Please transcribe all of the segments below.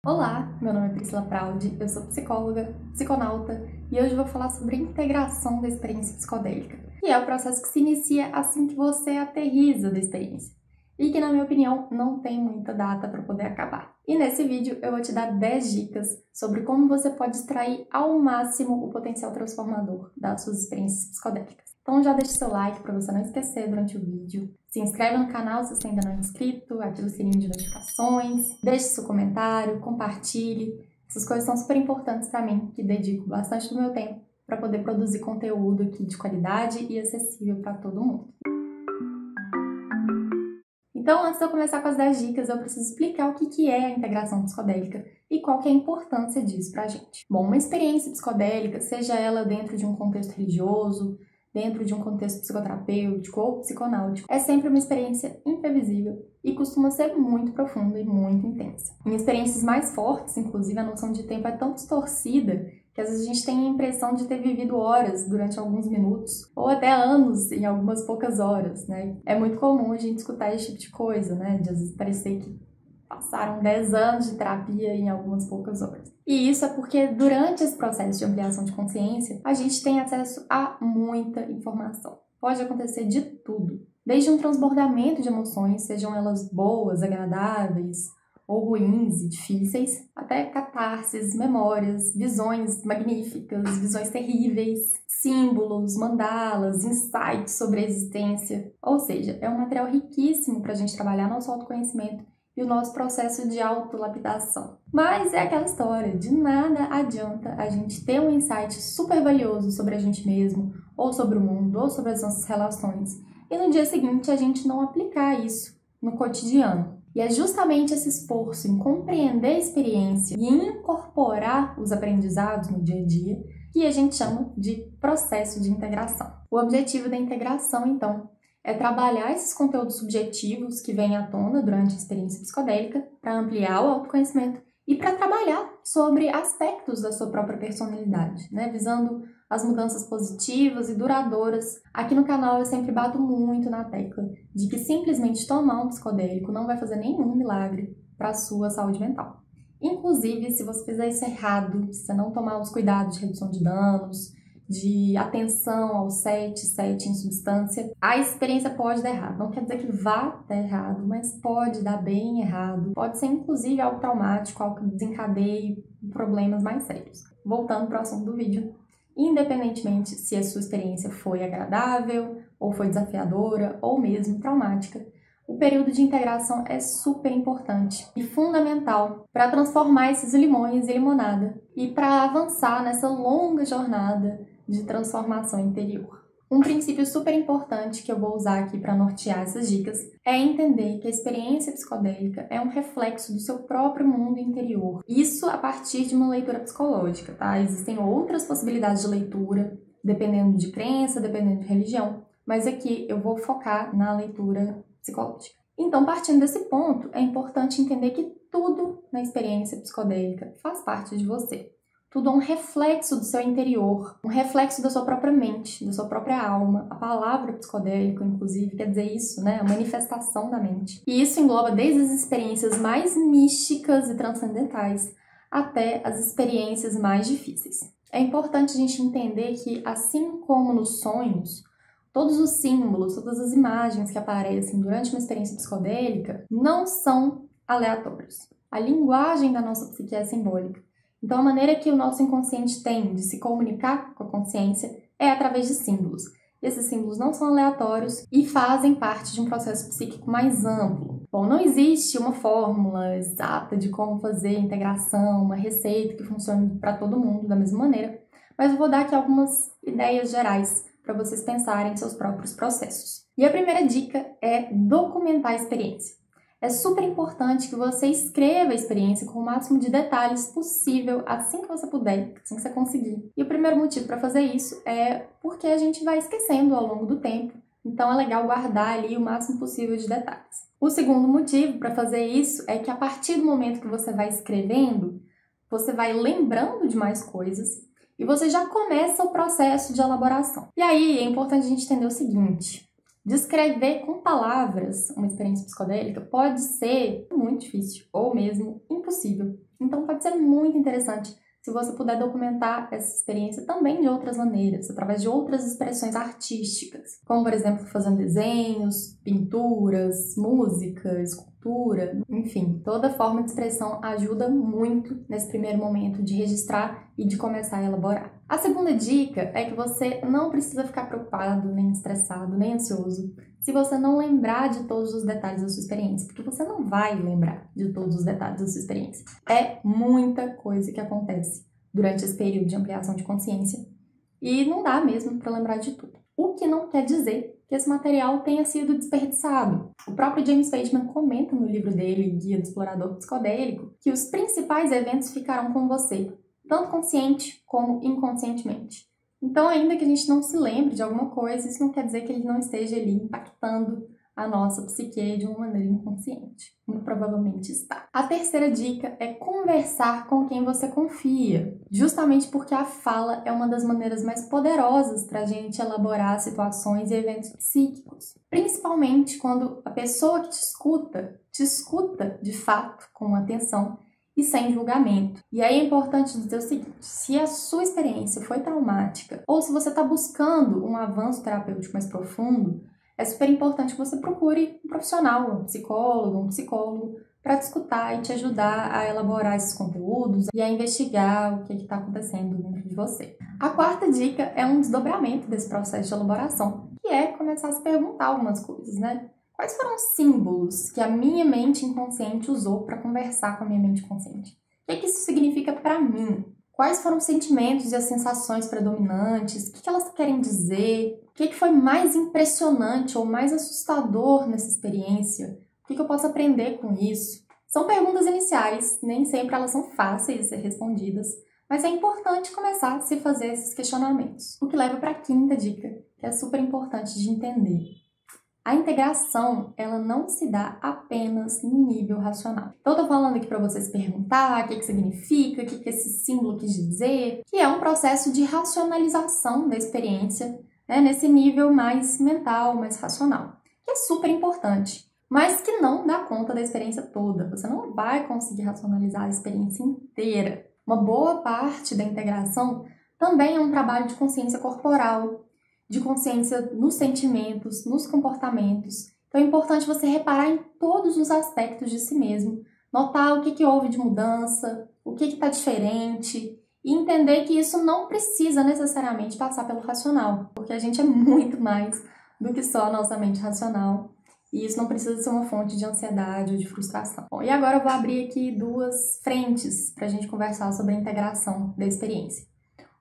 Olá, meu nome é Priscila Praudi, eu sou psicóloga, psiconauta e hoje vou falar sobre a integração da experiência psicodélica, que é o processo que se inicia assim que você aterriza da experiência e que, na minha opinião, não tem muita data para poder acabar. E nesse vídeo eu vou te dar 10 dicas sobre como você pode extrair ao máximo o potencial transformador das suas experiências psicodélicas. Então já deixa seu like para você não esquecer durante o vídeo. Se inscreve no canal se você ainda não é inscrito, ativa o sininho de notificações, deixe seu comentário, compartilhe. Essas coisas são super importantes para mim, que dedico bastante do meu tempo para poder produzir conteúdo aqui de qualidade e acessível para todo mundo. Então, antes de eu começar com as 10 dicas, eu preciso explicar o que é a integração psicodélica e qual que é a importância disso pra gente. Bom, uma experiência psicodélica, seja ela dentro de um contexto religioso, dentro de um contexto psicoterapêutico ou psiconáutico, é sempre uma experiência imprevisível e costuma ser muito profunda e muito intensa. Em experiências mais fortes, inclusive, a noção de tempo é tão distorcida que às vezes a gente tem a impressão de ter vivido horas durante alguns minutos, ou até anos em algumas poucas horas, né? É muito comum a gente escutar esse tipo de coisa, né? De às vezes parecer que passaram 10 anos de terapia em algumas poucas horas. E isso é porque durante esse processo de ampliação de consciência, a gente tem acesso a muita informação. Pode acontecer de tudo, desde um transbordamento de emoções, sejam elas boas, agradáveis, ou ruins e difíceis, até catarses, memórias, visões magníficas, visões terríveis, símbolos, mandalas, insights sobre a existência. Ou seja, é um material riquíssimo para a gente trabalhar nosso autoconhecimento e o nosso processo de autolapidação. Mas é aquela história, de nada adianta a gente ter um insight super valioso sobre a gente mesmo, ou sobre o mundo, ou sobre as nossas relações, e no dia seguinte a gente não aplicar isso no cotidiano. E é justamente esse esforço em compreender a experiência e incorporar os aprendizados no dia a dia que a gente chama de processo de integração. O objetivo da integração, então, é trabalhar esses conteúdos subjetivos que vêm à tona durante a experiência psicodélica para ampliar o autoconhecimento e para trabalhar sobre aspectos da sua própria personalidade, né? Visando as mudanças positivas e duradouras. Aqui no canal eu sempre bato muito na tecla de que simplesmente tomar um psicodélico não vai fazer nenhum milagre para a sua saúde mental. Inclusive, se você fizer isso errado, se você não tomar os cuidados de redução de danos, de atenção ao set em substância, a experiência pode dar errado. Não quer dizer que vá dar errado, mas pode dar bem errado. Pode ser, inclusive, algo traumático, algo que desencadeie problemas mais sérios. Voltando para o assunto do vídeo, independentemente se a sua experiência foi agradável, ou foi desafiadora, ou mesmo traumática, o período de integração é super importante e fundamental para transformar esses limões em limonada e para avançar nessa longa jornada de transformação interior. Um princípio super importante que eu vou usar aqui para nortear essas dicas é entender que a experiência psicodélica é um reflexo do seu próprio mundo interior. Isso a partir de uma leitura psicológica, tá? Existem outras possibilidades de leitura, dependendo de crença, dependendo de religião, mas aqui eu vou focar na leitura psicológica. Então, partindo desse ponto, é importante entender que tudo na experiência psicodélica faz parte de você. Tudo é um reflexo do seu interior, um reflexo da sua própria mente, da sua própria alma. A palavra psicodélico, inclusive, quer dizer isso, né? A manifestação da mente. E isso engloba desde as experiências mais místicas e transcendentais até as experiências mais difíceis. É importante a gente entender que, assim como nos sonhos, todos os símbolos, todas as imagens que aparecem durante uma experiência psicodélica não são aleatórios. A linguagem da nossa psique é simbólica. Então, a maneira que o nosso inconsciente tem de se comunicar com a consciência é através de símbolos. Esses símbolos não são aleatórios e fazem parte de um processo psíquico mais amplo. Bom, não existe uma fórmula exata de como fazer a integração, uma receita que funcione para todo mundo da mesma maneira, mas eu vou dar aqui algumas ideias gerais para vocês pensarem em seus próprios processos. E a primeira dica é documentar a experiência. É super importante que você escreva a experiência com o máximo de detalhes possível assim que você puder, assim que você conseguir. E o primeiro motivo para fazer isso é porque a gente vai esquecendo ao longo do tempo, então é legal guardar ali o máximo possível de detalhes. O segundo motivo para fazer isso é que a partir do momento que você vai escrevendo, você vai lembrando de mais coisas e você já começa o processo de elaboração. E aí é importante a gente entender o seguinte: descrever com palavras uma experiência psicodélica pode ser muito difícil ou mesmo impossível. Então pode ser muito interessante se você puder documentar essa experiência também de outras maneiras, através de outras expressões artísticas, como, por exemplo, fazendo desenhos, pinturas, música, escultura, enfim, toda forma de expressão ajuda muito nesse primeiro momento de registrar e de começar a elaborar. A segunda dica é que você não precisa ficar preocupado, nem estressado, nem ansioso se você não lembrar de todos os detalhes da sua experiência, porque você não vai lembrar de todos os detalhes da sua experiência. É muita coisa que acontece durante esse período de ampliação de consciência e não dá mesmo para lembrar de tudo. O que não quer dizer que esse material tenha sido desperdiçado. O próprio James Bateman comenta no livro dele, Guia do Explorador Psicodélico, que os principais eventos ficarão com você, tanto consciente como inconscientemente. Então, ainda que a gente não se lembre de alguma coisa, isso não quer dizer que ele não esteja ali impactando a nossa psique de uma maneira inconsciente. Muito provavelmente está. A terceira dica é conversar com quem você confia, justamente porque a fala é uma das maneiras mais poderosas para a gente elaborar situações e eventos psíquicos. Principalmente quando a pessoa que te escuta de fato, com atenção, e sem julgamento. E aí é importante dizer o seguinte, se a sua experiência foi traumática ou se você está buscando um avanço terapêutico mais profundo, é super importante que você procure um profissional, um psicólogo, para te escutar e te ajudar a elaborar esses conteúdos e a investigar o que está acontecendo dentro de você. A quarta dica é um desdobramento desse processo de elaboração, que é começar a se perguntar algumas coisas, né? Quais foram os símbolos que a minha mente inconsciente usou para conversar com a minha mente consciente? O que isso significa para mim? Quais foram os sentimentos e as sensações predominantes? O que elas querem dizer? O que foi mais impressionante ou mais assustador nessa experiência? O que eu posso aprender com isso? São perguntas iniciais, nem sempre elas são fáceis de ser respondidas, mas é importante começar a se fazer esses questionamentos. O que leva para a quinta dica, que é super importante de entender. A integração, ela não se dá apenas no nível racional. Então, eu tô falando aqui para você se perguntar o que significa, o que esse símbolo quis dizer, que é um processo de racionalização da experiência, né, nesse nível mais mental, mais racional, que é super importante, mas que não dá conta da experiência toda. Você não vai conseguir racionalizar a experiência inteira. Uma boa parte da integração também é um trabalho de consciência corporal, de consciência nos sentimentos, nos comportamentos. Então é importante você reparar em todos os aspectos de si mesmo, notar o que houve de mudança, o que está diferente, e entender que isso não precisa necessariamente passar pelo racional, porque a gente é muito mais do que só a nossa mente racional, e isso não precisa ser uma fonte de ansiedade ou de frustração. Bom, e agora eu vou abrir aqui duas frentes para a gente conversar sobre a integração da experiência.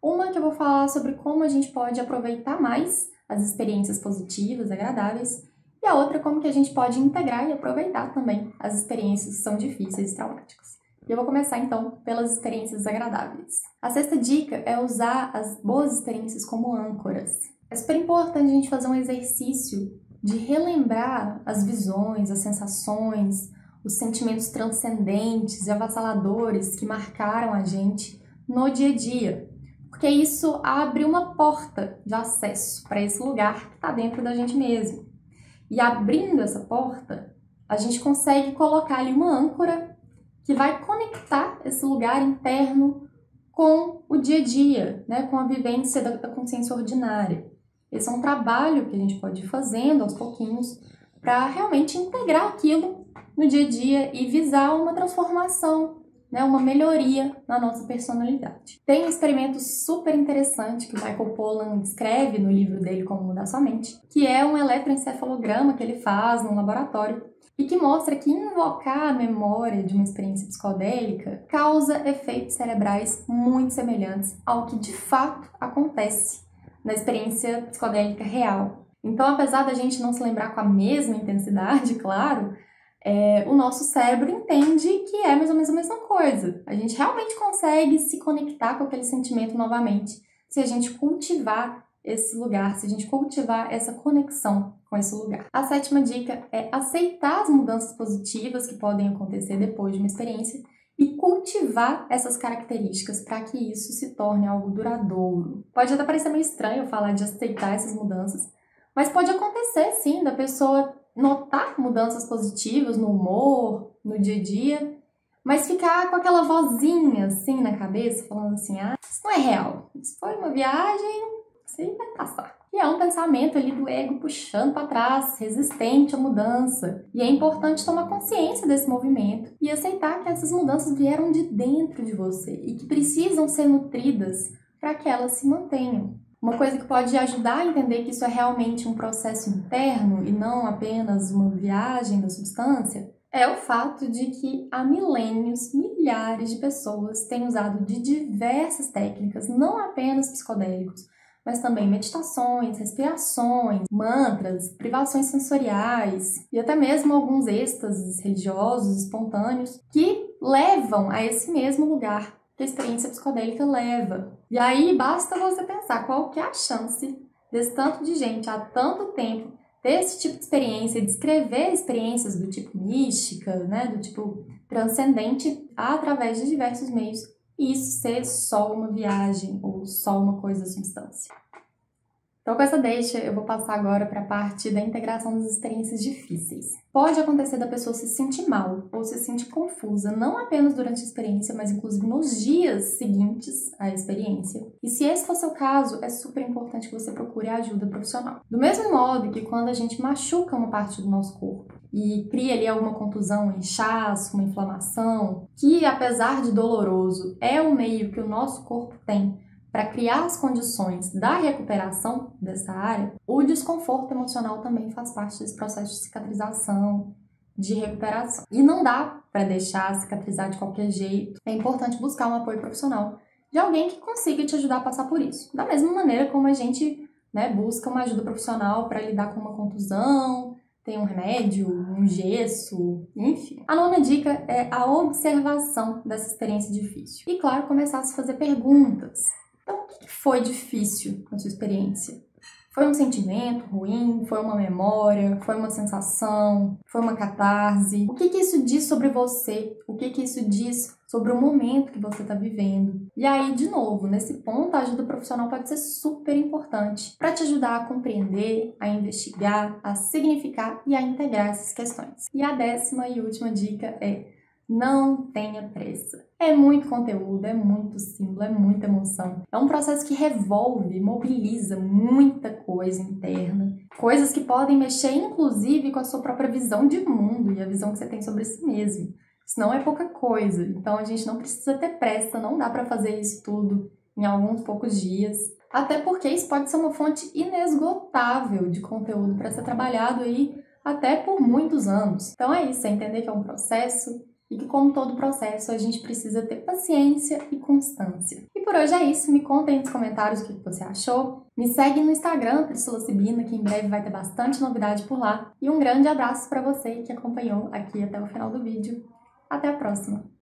Uma que eu vou falar sobre como a gente pode aproveitar mais as experiências positivas, agradáveis, e a outra como que a gente pode integrar e aproveitar também as experiências que são difíceis e traumáticas. E eu vou começar então pelas experiências agradáveis. A sexta dica é usar as boas experiências como âncoras. É super importante a gente fazer um exercício de relembrar as visões, as sensações, os sentimentos transcendentes e avassaladores que marcaram a gente no dia a dia. Porque isso abre uma porta de acesso para esse lugar que está dentro da gente mesmo. E abrindo essa porta, a gente consegue colocar ali uma âncora que vai conectar esse lugar interno com o dia a dia, né? Com a vivência da consciência ordinária. Esse é um trabalho que a gente pode ir fazendo aos pouquinhos para realmente integrar aquilo no dia a dia e visar uma transformação, né, uma melhoria na nossa personalidade. Tem um experimento super interessante que o Michael Pollan descreve no livro dele Como Mudar Sua Mente, que é um eletroencefalograma que ele faz no laboratório e que mostra que invocar a memória de uma experiência psicodélica causa efeitos cerebrais muito semelhantes ao que de fato acontece na experiência psicodélica real. Então, apesar da gente não se lembrar com a mesma intensidade, claro, o nosso cérebro entende que é mais ou menos a mesma coisa. A gente realmente consegue se conectar com aquele sentimento novamente se a gente cultivar esse lugar, se a gente cultivar essa conexão com esse lugar. A sétima dica é aceitar as mudanças positivas que podem acontecer depois de uma experiência e cultivar essas características para que isso se torne algo duradouro. Pode até parecer meio estranho falar de aceitar essas mudanças, mas pode acontecer sim da pessoa notar mudanças positivas no humor, no dia a dia, Mas ficar com aquela vozinha assim na cabeça, falando assim, ah, isso não é real, isso foi uma viagem, isso aí vai passar. E é um pensamento ali do ego puxando para trás, resistente à mudança. E é importante tomar consciência desse movimento e aceitar que essas mudanças vieram de dentro de você e que precisam ser nutridas para que elas se mantenham. Uma coisa que pode ajudar a entender que isso é realmente um processo interno e não apenas uma viagem da substância é o fato de que há milênios, milhares de pessoas têm usado de diversas técnicas, não apenas psicodélicos, mas também meditações, respirações, mantras, privações sensoriais e até mesmo alguns êxtases religiosos espontâneos que levam a esse mesmo lugar que a experiência psicodélica leva. E aí basta você pensar qual que é a chance desse tanto de gente há tanto tempo ter esse tipo de experiência e descrever experiências do tipo mística, né, do tipo transcendente através de diversos meios e isso ser só uma viagem ou só uma coisa da substância. Então, com essa deixa, eu vou passar agora para a parte da integração das experiências difíceis. Pode acontecer da pessoa se sentir mal ou se sentir confusa, não apenas durante a experiência, mas inclusive nos dias seguintes à experiência. E se esse for seu caso, é super importante que você procure ajuda profissional. Do mesmo modo que quando a gente machuca uma parte do nosso corpo e cria ali alguma contusão, um inchaço, uma inflamação, que apesar de doloroso, é o meio que o nosso corpo tem para criar as condições da recuperação dessa área, o desconforto emocional também faz parte desse processo de cicatrização, de recuperação. E não dá para deixar cicatrizar de qualquer jeito. É importante buscar um apoio profissional de alguém que consiga te ajudar a passar por isso. Da mesma maneira como a gente, busca uma ajuda profissional para lidar com uma contusão, tem um remédio, um gesso, enfim. A nona dica é a observação dessa experiência difícil. E, claro, começar a se fazer perguntas. Então, o que foi difícil na sua experiência? Foi um sentimento ruim? Foi uma memória? Foi uma sensação? Foi uma catarse? O que isso diz sobre você? O que isso diz sobre o momento que você está vivendo? E aí, de novo, nesse ponto, a ajuda profissional pode ser super importante para te ajudar a compreender, a investigar, a significar e a integrar essas questões. E a 10ª e última dica é: não tenha pressa. É muito conteúdo, é muito símbolo, é muita emoção. É um processo que revolve, mobiliza muita coisa interna. Coisas que podem mexer, inclusive, com a sua própria visão de mundo e a visão que você tem sobre si mesmo. Isso não é pouca coisa. Então, a gente não precisa ter pressa, não dá para fazer isso tudo em alguns poucos dias. Até porque isso pode ser uma fonte inesgotável de conteúdo para ser trabalhado aí até por muitos anos. Então, é isso, é entender que é um processo e que, como todo processo, a gente precisa ter paciência e constância. E por hoje é isso. Me conta aí nos comentários o que você achou. Me segue no Instagram, psilocibina, que em breve vai ter bastante novidade por lá. E um grande abraço para você que acompanhou aqui até o final do vídeo. Até a próxima!